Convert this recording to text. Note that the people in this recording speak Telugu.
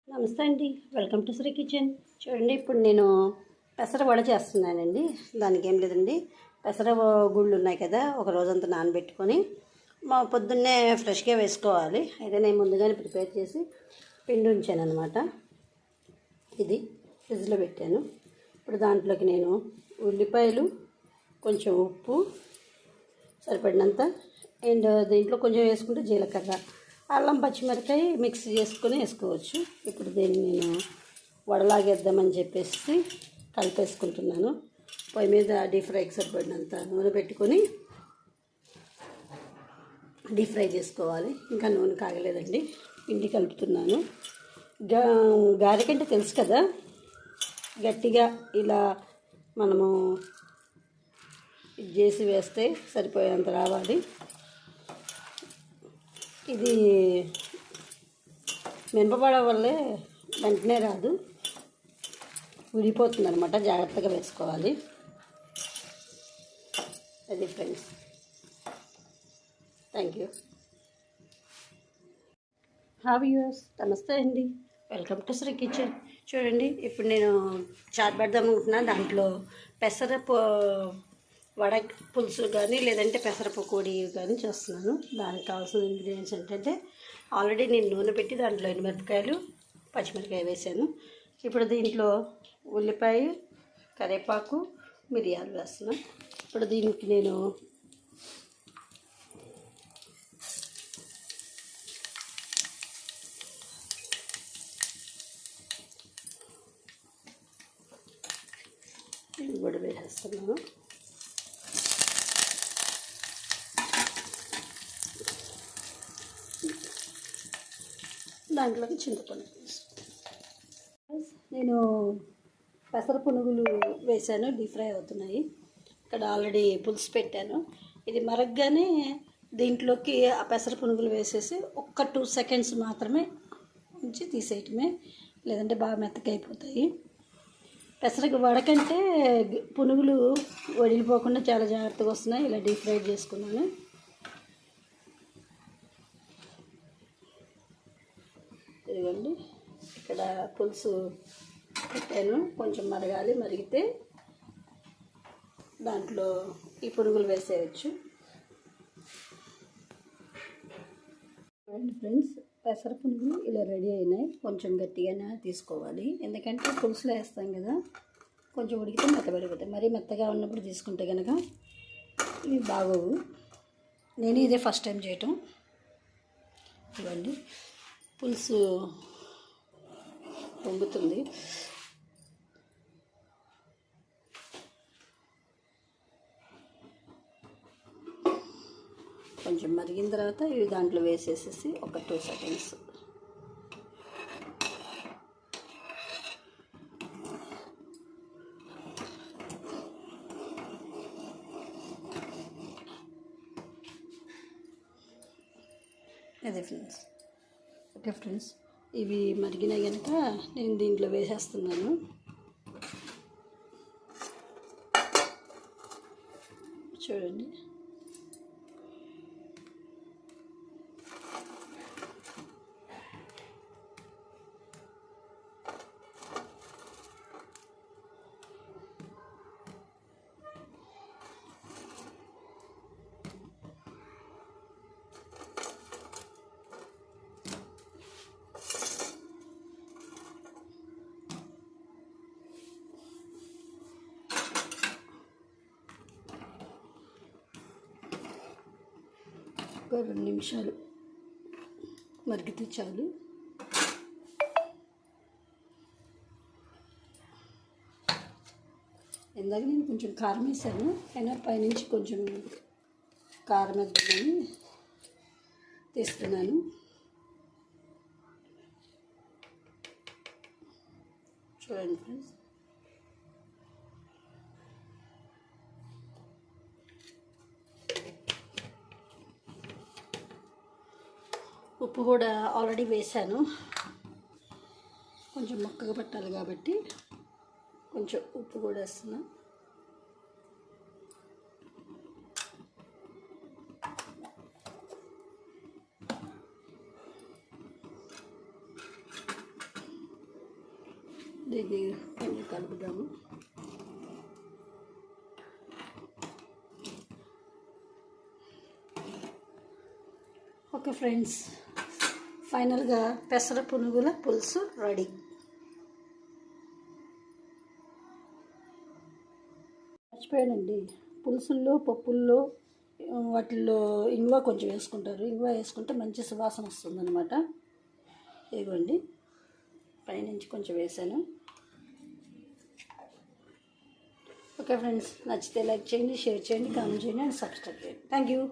నమస్తే అండి, వెల్కమ్ టు శ్రీ కిచెన్. చూడండి, ఇప్పుడు నేను పెసర వడ చేస్తున్నానండి. దానికి ఏం లేదండి, పెసర గుళ్ళు ఉన్నాయి కదా, ఒక రోజంతా నానబెట్టుకొని మా పొద్దున్నే ఫ్రెష్గా వేసుకోవాలి. అయితే నేను ముందుగానే ప్రిపేర్ చేసి పిండి ఉంచాను అనమాట. ఇది ఫ్రిడ్జ్లో పెట్టాను. ఇప్పుడు దాంట్లోకి నేను ఉల్లిపాయలు, కొంచెం ఉప్పు సరిపడినంత, అండ్ దీంట్లో కొంచెం వేసుకుంటే జీలకర్ర, అల్లం, పచ్చిమిరకాయ మిక్స్ చేసుకొని వేసుకోవచ్చు. ఇప్పుడు దీన్ని నేను వడలాగేద్దామని చెప్పేసి కలిపేసుకుంటున్నాను. పొయ్యి మీద డీప్ ఫ్రైకి సరిపడినంత నూనె పెట్టుకొని డీప్ ఫ్రై చేసుకోవాలి. ఇంకా నూనె కాగలేదండి, పిండి కలుపుతున్నాను. గారెకంటే తెలుసు కదా, గట్టిగా ఇలా మనము ఇది చేసి వేస్తే సరిపోయేంత రావాలి. ఇది మినపబడ వల్లే వెంటనే రాదు, విడిపోతుంది అనమాట. జాగ్రత్తగా వేసుకోవాలి. అది ఫ్రెండ్స్, థ్యాంక్ యూ. వ్యూవర్స్, నమస్తే అండి, వెల్కమ్ టు శ్రీ కిచెన్. చూడండి, ఇప్పుడు నేను చాట్ పెడదాం అనుకుంటున్నాను. దాంట్లో పెసర వడ పులుసు కానీ లేదంటే పెసర పకోడీ కానీ చేస్తున్నాను. దానికి కావాల్సిన ఇంగ్రీడియంట్స్ ఏంటంటే, ఆల్రెడీ నేను నూనె పెట్టి దాంట్లో ఎండుమిరపకాయలు, పచ్చిమిరపకాయ వేసాను. ఇప్పుడు దీంట్లో ఉల్లిపాయ, కరివేపాకు, మిరియాలు వేస్తున్నాను. ఇప్పుడు దీనికి నేను ఇవి కూడా వేసేస్తున్నాను. దాంట్లోకి చింతపండు నేను పెసర పునుగులు వేసాను, డీప్ ఫ్రై అవుతున్నాయి. ఇక్కడ ఆల్రెడీ పులుసు పెట్టాను. ఇది మరగ్గానే దీంట్లోకి ఆ పెసర పునుగులు వేసేసి ఒక్క 2 సెకండ్స్ మాత్రమే ఉంచి తీసేయటమే, లేదంటే బాగా మెత్తకైపోతాయి. పెసరకి వడకంటే పునుగులు వడిలిపోకుండా చాలా జాగ్రత్తగా వస్తున్నాయి. ఇలా డీప్ ఫ్రై చేసుకున్నాను. ఇదిగోండి, ఇక్కడ పులుసు పెట్టాను, కొంచెం మరగాలి. మరిగితే దాంట్లో ఈ పునుగులు వేసేయచ్చు. చూడండి ఫ్రెండ్స్, పెసర పునుగులు ఇలా రెడీ అయినాయి. కొంచెం గట్టిగానే తీసుకోవాలి, ఎందుకంటే పులుసులో వేస్తాం కదా, కొంచెం ఉడికితే మెత్తబడిపోతాయి. మరీ మెత్తగా ఉన్నప్పుడు తీసుకుంటే కనుక ఇవి బాగోవు. నేను ఇదే ఫస్ట్ టైం చేయటం. ఇవ్వండి, పులుసు పొంగుతుంది. కొంచెం మరిగిన తర్వాత ఇవి దాంట్లో వేసేసేసి ఒక 2 సెకండ్స్ అదే ఫ్రెండ్స్. ఓకే ఫ్రెండ్స్, ఇవి మరిగినాయి కనుక నేను దీంట్లో వేసేస్తున్నాను. చూడండి, ఒక 2 నిమిషాలు మరిగితే చాలు. ఇందాక నేను కొంచెం కారం వేసాను, అయినా పైనుంచి కొంచెం కారం వేద్దామని తీస్తున్నాను. చూడండి ఫ్రెండ్స్, ఉప్పు కూడా ఆల్రెడీ వేసాను. కొంచెం మొక్కగా పట్టాలి కాబట్టి కొంచెం ఉప్పు కూడా వేస్తున్నా. దీన్ని కొంచెం కలుపుదాము. ఓకే ఫ్రెండ్స్, ఫైనల్గా పెసర పునుగుల పులుసు రెడీ. మర్చిపోయానండి, పులుసుల్లో పప్పుల్లో వాటిల్లో ఇంగువ కొంచెం వేసుకుంటారు. ఇంగువ వేసుకుంటే మంచి సువాసన వస్తుందన్నమాట. ఇదిగోండి, పైనుంచి కొంచెం వేసాను. ఓకే ఫ్రెండ్స్, నచ్చితే లైక్ చేయండి, షేర్ చేయండి, కామెంట్ చేయండి అండ్ సబ్స్క్రైబ్ చేయండి. Thank you.